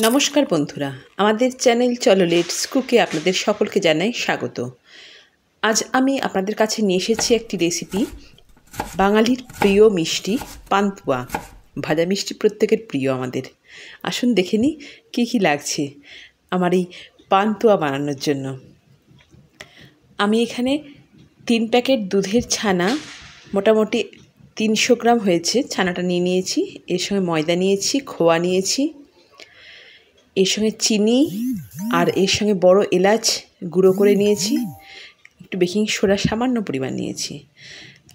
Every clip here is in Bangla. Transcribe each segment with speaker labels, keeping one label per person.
Speaker 1: নমস্কার বন্ধুরা, আমাদের চ্যানেল চলো লেটস কুকে আপনাদের সকলকে জানাই স্বাগত। আজ আমি আপনাদের কাছে নিয়ে এসেছি একটি রেসিপি, বাঙালির প্রিয় মিষ্টি পান্তুয়া। ভাজা মিষ্টি প্রত্যেকের প্রিয় আমাদের। আসুন দেখে নিই কী কী লাগছে আমার এই পান্তুয়া বানানোর জন্য। আমি এখানে 3 প্যাকেট দুধের ছানা, মোটামুটি 300 গ্রাম হয়েছে ছানাটা নিয়ে নিয়েছি। এর সঙ্গে ময়দা নিয়েছি, খোয়া নিয়েছি, এর সঙ্গে চিনি, আর এর সঙ্গে বড় এলাচ গুঁড়ো করে নিয়েছি, একটু বেকিং সোডা সামান্য পরিমাণ নিয়েছি।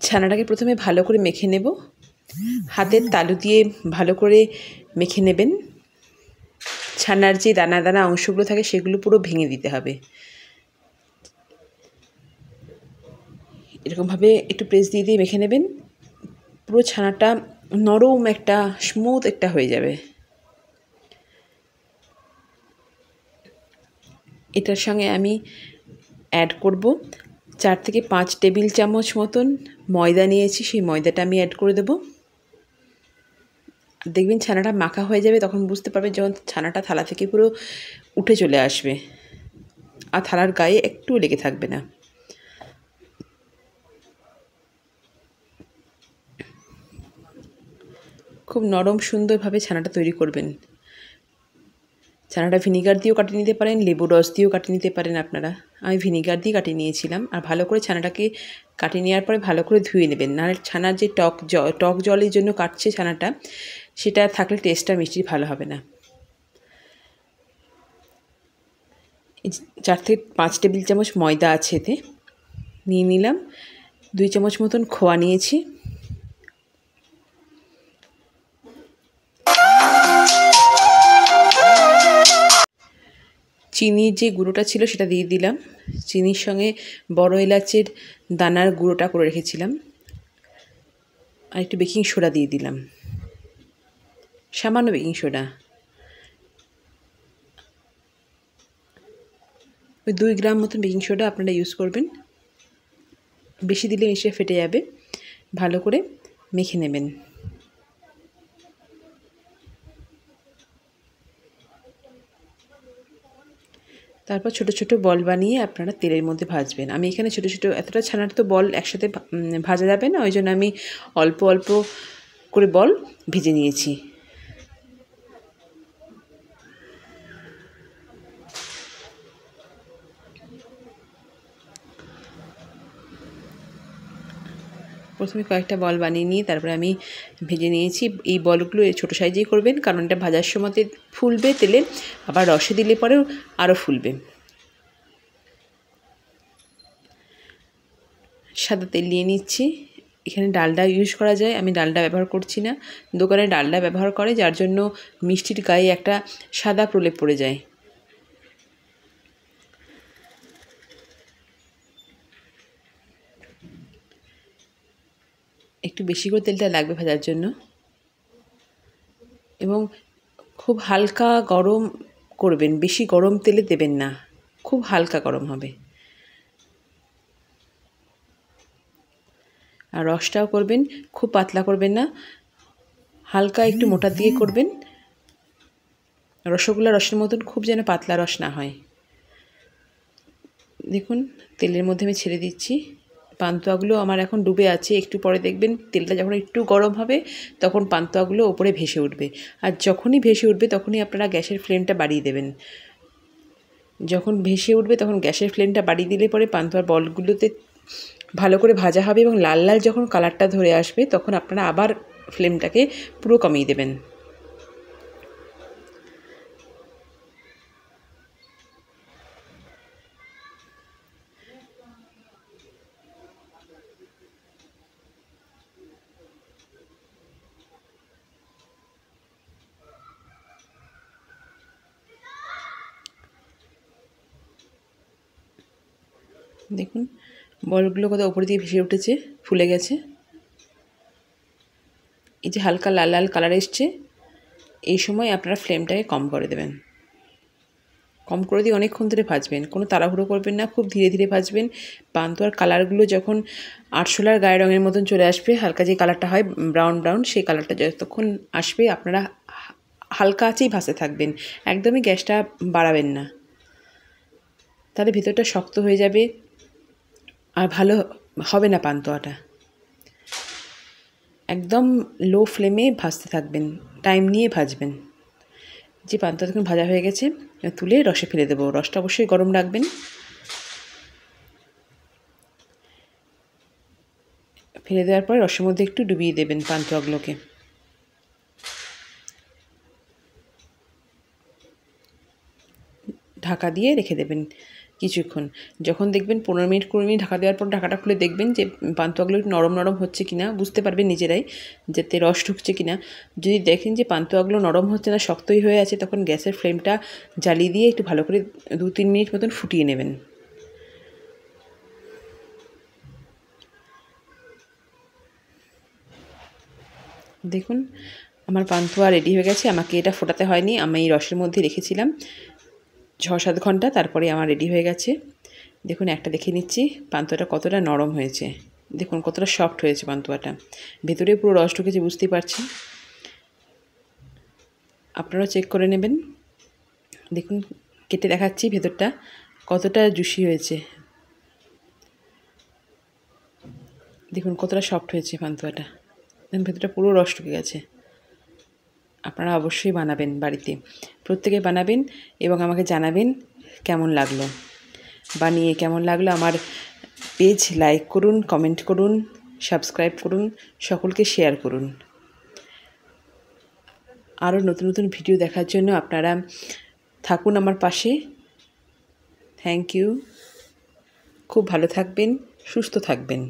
Speaker 1: ছানাটাকে প্রথমে ভালো করে মেখে নেব। হাতের তালু দিয়ে ভালো করে মেখে নেবেন। ছানার যে দানা দানা অংশগুলো থাকে সেগুলো পুরো ভেঙে দিতে হবে। এরকমভাবে একটু প্রেস দিয়ে দিয়ে মেখে নেবেন। পুরো ছানাটা নরম একটা স্মুথ একটা হয়ে যাবে। এটার সঙ্গে আমি অ্যাড করব 4 থেকে 5 টেবিল চামচ মতন ময়দা নিয়েছি। সেই ময়দাটা আমি অ্যাড করে দেব। দেখবেন ছানাটা মাখা হয়ে যাবে, তখন বুঝতে পারবেন যখন ছানাটা থালা থেকে পুরো উঠে চলে আসবে আর থালার গায়ে একটুও লেগে থাকবে না। খুব নরম সুন্দরভাবে ছানাটা তৈরি করবেন। ছানাটা ভিনিগার দিয়েও কাটিয়ে নিতে পারেন, লেবু রস দিয়েও কাটিয়ে নিতে পারেন আপনারা। আমি ভিনিগার দিয়ে কাটিয়ে নিয়েছিলাম। আর ভালো করে ছানাটাকে কাটিয়ে নেওয়ার পরে ভালো করে ধুয়ে নেবেন, নাহলে ছানার যে টক জলের জন্য কাটছে ছানাটা, সেটা থাকলে টেস্টটা মিষ্টির ভালো হবে না। 4 থেকে 5 টেবিল চামচ ময়দা আছে এতে, নিয়ে নিলাম। 2 চামচ মতন খোয়া নিয়েছি। চিনির যে গুঁড়োটা ছিল সেটা দিয়ে দিলাম। চিনির সঙ্গে বড় এলাচের দানার গুঁড়োটা করে রেখেছিলাম। আর একটু বেকিং সোডা দিয়ে দিলাম, সামান্য বেকিং সোডা। ওই 2 গ্রাম মতন বেকিং সোডা আপনারা ইউজ করবেন। বেশি দিলে মিশে ফেটে যাবে। ভালো করে মেখে নেবেন। তারপর ছোট ছোট বল বানিয়ে আপনারা তেলের মধ্যে ভাজবেন। আমি এখানে ছোট ছোট, এতটা ছানার তো বল একসাথে ভাজা যাবে না, ওই জন্য আমি অল্প অল্প করে বল ভেজে নিয়েছি। প্রথমে কয়েকটা বল বানিয়ে নিয়ে তারপরে আমি ভেজে নিয়েছি। এই বলগুলো ছোটো সাইজেই করবেন, কারণ এটা ভাজার সময়তে ফুলবে তেলে, আবার রসে দিলে পরেও আরও ফুলবে। সাদা তেল নিয়ে নিচ্ছি। এখানে ডালডা ইউজ করা যায়, আমি ডালডা ব্যবহার করছি না। দোকানে ডালডা ব্যবহার করে, যার জন্য মিষ্টির গায়ে একটা সাদা প্রলেপ পড়ে যায়। একটু বেশি করে তেলটা লাগবে ভাজার জন্য, এবং খুব হালকা গরম করবেন, বেশি গরম তেলে দেবেন না, খুব হালকা গরম হবে। আর রসটাও করবেন খুব পাতলা করবেন না, হালকা একটু মোটা দিয়ে করবেন। রসগোল্লা রসের মতন খুব যেন পাতলা রস না হয়। দেখুন তেলের মধ্যে আমি ছেড়ে দিচ্ছি। পান্তুয়াগুলো আমার এখন ডুবে আছে। একটু পরে দেখবেন তেলটা যখন একটু গরম হবে তখন পান্তুয়াগুলো ওপরে ভেসে উঠবে। আর যখনই ভেসে উঠবে তখনই আপনারা গ্যাসের ফ্লেমটা বাড়িয়ে দেবেন। যখন ভেসে উঠবে তখন গ্যাসের ফ্লেমটা বাড়িয়ে দিলে পরে পান্তুয়ার বলগুলোতে ভালো করে ভাজা হবে, এবং লাল লাল যখন কালারটা ধরে আসবে তখন আপনারা আবার ফ্লেমটাকে পুরো কমিয়ে দেবেন। দেখুন বলগুলো কত উপর দিয়ে ভেসে উঠেছে, ফুলে গেছে। এই যে হালকা লাল লাল কালার এসছে, এই সময় আপনারা ফ্লেমটাকে কম করে দেবেন। কম করে দিয়ে অনেকক্ষণ ধরে ভাজবেন, কোনো তাড়াহুড়ো করবেন না, খুব ধীরে ধীরে ভাজবেন। পান্তুয়ার কালারগুলো যখন আরশোলার গায়ে রঙের মতন চলে আসবে, হালকা যে কালারটা হয় ব্রাউন ব্রাউন, সেই কালারটা যতক্ষণ আসবে আপনারা হালকা আঁচেই ভাজতে থাকবেন, একদমই গ্যাসটা বাড়াবেন না, তাহলে ভেতরটা শক্ত হয়ে যাবে আর ভালো হবে না পান্তুয়াটা। একদম লো ফ্লেমে ভাজতে থাকবেন, টাইম নিয়ে ভাজবেন। যে পান্তুয়া যখন ভাজা হয়ে গেছে তুলে রসে ফেলে দেবো, রসটা অবশ্যই গরম রাখবেন। ফেলে দেওয়ার পরে রসের মধ্যে একটু ডুবিয়ে দেবেন পান্তুয়াগুলোকে। ঢাকা দিয়ে রেখে দেবেন কিছুক্ষণ। যখন দেখবেন 15 মিনিট 20 মিনিট ঢাকা দেওয়ার পর ঢাকাটা খুলে দেখবেন যে পান্তুয়াগুলো একটু নরম নরম হচ্ছে কিনা, বুঝতে পারবেন নিজেরাই যাতে রস ঢুকছে কিনা। যদি দেখেন যে পান্তুয়াগুলো নরম হচ্ছে না, শক্তই হয়ে আছে, তখন গ্যাসের ফ্লেমটা জ্বালিয়ে দিয়ে একটু ভালো করে 2-3 মিনিট মতন ফুটিয়ে নেবেন। দেখুন আমার পান্তুয়া রেডি হয়ে গেছে, আমাকে এটা ফোটাতে হয়নি, আমি এই রসের মধ্যে রেখেছিলাম 6-7 ঘন্টা, তারপরে আমার রেডি হয়ে গেছে। দেখুন একটা দেখে নিচ্ছি পান্তুয়াটা কতটা নরম হয়েছে, দেখুন কতটা সফট হয়েছে পান্তুয়াটা, ভেতরে পুরো রস ঢুকেছে, বুঝতেই পারছেন। আপনারাও চেক করে নেবেন। দেখুন কেটে দেখাচ্ছি ভেতরটা কতটা জুসি হয়েছে, দেখুন কতটা সফট হয়েছে পান্তুয়াটা, ভেতরটা পুরো রস ঢুকে গেছে। আপনারা অবশ্যই বানাবেন বাড়িতে, প্রত্যেকে বানাবেন এবং আমাকে জানাবেন কেমন লাগলো, বানিয়ে কেমন লাগলো। আমার পেজ লাইক করুন, কমেন্ট করুন, সাবস্ক্রাইব করুন, সকলকে শেয়ার করুন। আরও নতুন নতুন ভিডিও দেখার জন্য আপনারা থাকুন আমার পাশে। Thank you. খুব ভালো থাকবেন, সুস্থ থাকবেন।